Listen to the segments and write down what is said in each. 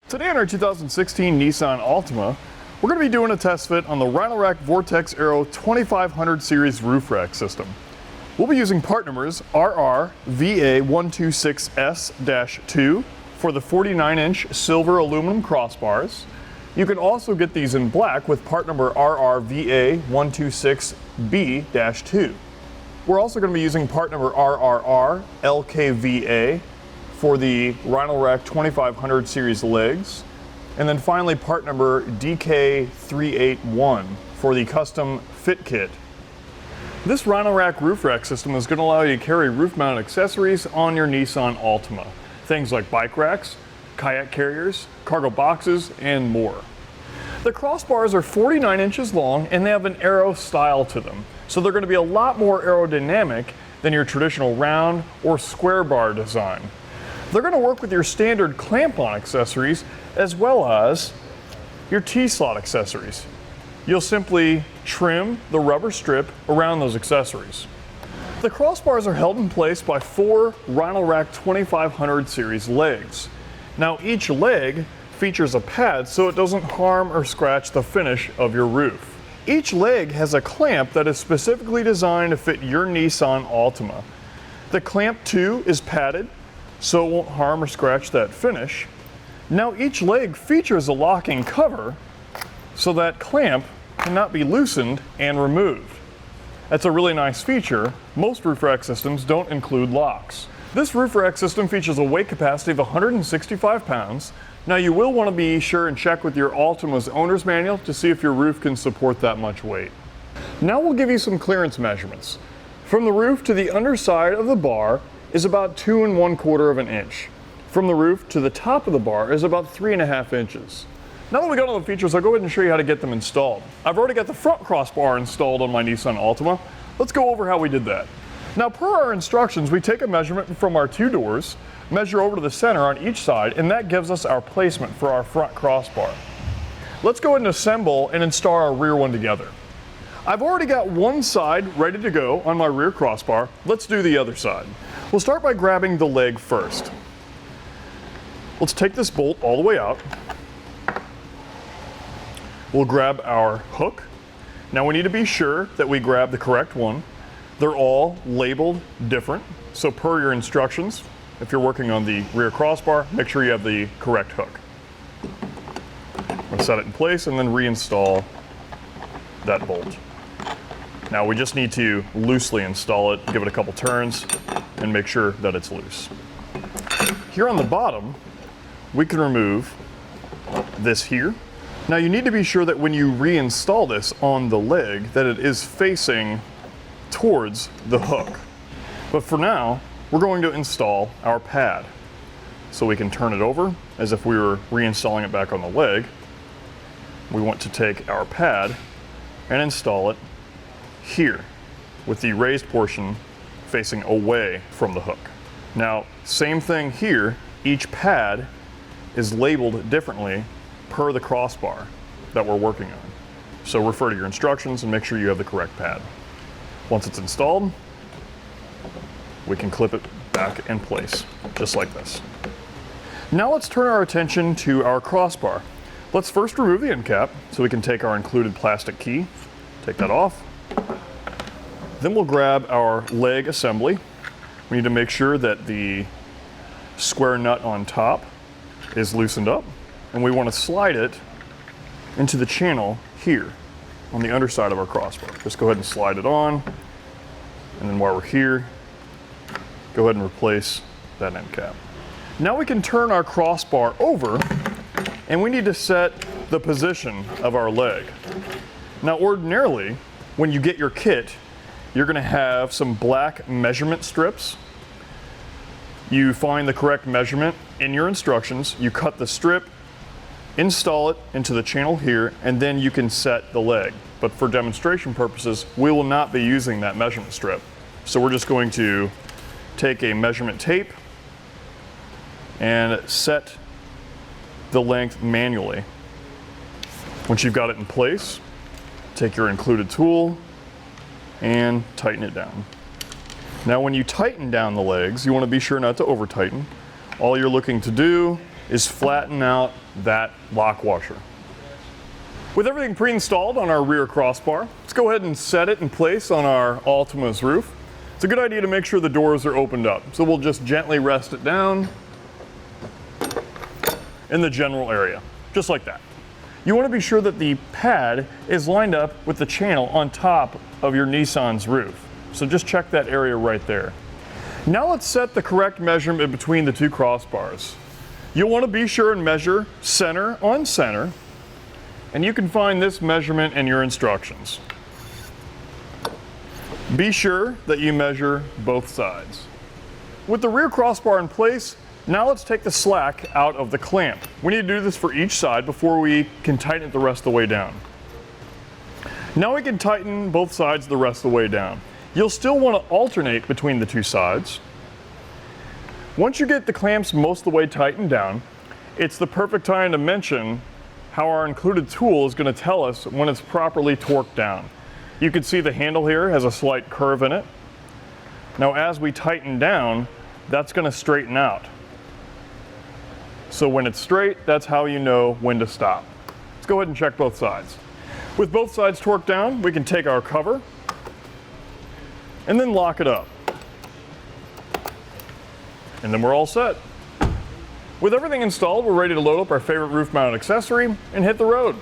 Today on our 2016 Nissan Altima, we're going to be doing a test fit on the Rhino Rack Vortex Aero 2500 series roof rack system. We'll be using part numbers RRRVA126S-2 for the 49-inch silver aluminum crossbars. You can also get these in black with part number RRVA126B-2. We're also going to be using part number RRRLKVA for the Rhino Rack 2500 series legs. And then finally part number DK381 for the custom fit kit. This Rhino Rack roof rack system is going to allow you to carry roof mounted accessories on your Nissan Altima. Things like bike racks, kayak carriers, cargo boxes, and more. The crossbars are 49 inches long and they have an aero style to them. So they're going to be a lot more aerodynamic than your traditional round or square bar design. They're going to work with your standard clamp-on accessories as well as your T-slot accessories. You'll simply trim the rubber strip around those accessories. The crossbars are held in place by 4 Rhino Rack 2500 series legs. Now each leg features a pad so it doesn't harm or scratch the finish of your roof. Each leg has a clamp that is specifically designed to fit your Nissan Altima. The clamp too is padded so it won't harm or scratch that finish. Now each leg features a locking cover so that clamp cannot be loosened and removed. That's a really nice feature. Most roof rack systems don't include locks. This roof rack system features a weight capacity of 165 pounds. Now you will want to be sure and check with your Altima's owner's manual to see if your roof can support that much weight. Now we'll give you some clearance measurements. From the roof to the underside of the bar is about 2 1/4 inches. From the roof to the top of the bar is about 3.5 inches. Now that we got all the features, I'll go ahead and show you how to get them installed. I've already got the front crossbar installed on my Nissan Altima. Let's go over how we did that. Now per our instructions, we take a measurement from our 2 doors, measure over to the center on each side, and that gives us our placement for our front crossbar. Let's go ahead and assemble and install our rear one together. I've already got one side ready to go on my rear crossbar. Let's do the other side. We'll start by grabbing the leg first. Let's take this bolt all the way out. We'll grab our hook. Now we need to be sure that we grab the correct one. They're all labeled different, so per your instructions, if you're working on the rear crossbar, make sure you have the correct hook. We'll set it in place and then reinstall that bolt. Now we just need to loosely install it, give it a couple turns, and make sure that it's loose. Here on the bottom, we can remove this here. Now you need to be sure that when you reinstall this on the leg that it is facing towards the hook. But for now, we're going to install our pad. So we can turn it over as if we were reinstalling it back on the leg. We want to take our pad and install it here with the raised portion facing away from the hook. Now, same thing here, each pad is labeled differently per the crossbar that we're working on. So refer to your instructions and make sure you have the correct pad. Once it's installed, we can clip it back in place, just like this. Now let's turn our attention to our crossbar. Let's first remove the end cap so we can take our included plastic key, take that off. Then we'll grab our leg assembly. We need to make sure that the square nut on top is loosened up, and we want to slide it into the channel here on the underside of our crossbar. Just go ahead and slide it on, and then while we're here, go ahead and replace that end cap. Now we can turn our crossbar over, and we need to set the position of our leg. Now ordinarily, when you get your kit, you're going to have some black measurement strips. You find the correct measurement in your instructions, you cut the strip, install it into the channel here, and then you can set the leg. But for demonstration purposes, we will not be using that measurement strip. So we're just going to take a measurement tape and set the length manually. Once you've got it in place, take your included tool and tighten it down. Now when you tighten down the legs, you want to be sure not to over tighten. All you're looking to do is flatten out that lock washer. With everything pre-installed on our rear crossbar, let's go ahead and set it in place on our Altima's roof. It's a good idea to make sure the doors are opened up. So we'll just gently rest it down in the general area, just like that. You want to be sure that the pad is lined up with the channel on top of your Nissan's roof. So just check that area right there. Now let's set the correct measurement between the two crossbars. You'll want to be sure and measure center on center, and you can find this measurement in your instructions. Be sure that you measure both sides. With the rear crossbar in place, now let's take the slack out of the clamp. We need to do this for each side before we can tighten it the rest of the way down. Now we can tighten both sides the rest of the way down. You'll still want to alternate between the two sides. Once you get the clamps most of the way tightened down, it's the perfect time to mention how our included tool is going to tell us when it's properly torqued down. You can see the handle here has a slight curve in it. Now as we tighten down, that's going to straighten out. So when it's straight, that's how you know when to stop. Let's go ahead and check both sides. With both sides torqued down, we can take our cover and then lock it up. And then we're all set. With everything installed, we're ready to load up our favorite roof mounted accessory and hit the road.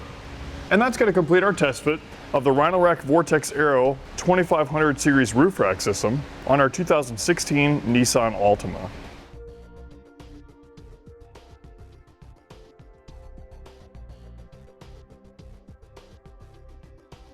And that's going to complete our test fit of the Rhino Rack Vortex Aero 2500 series roof rack system on our 2016 Nissan Altima.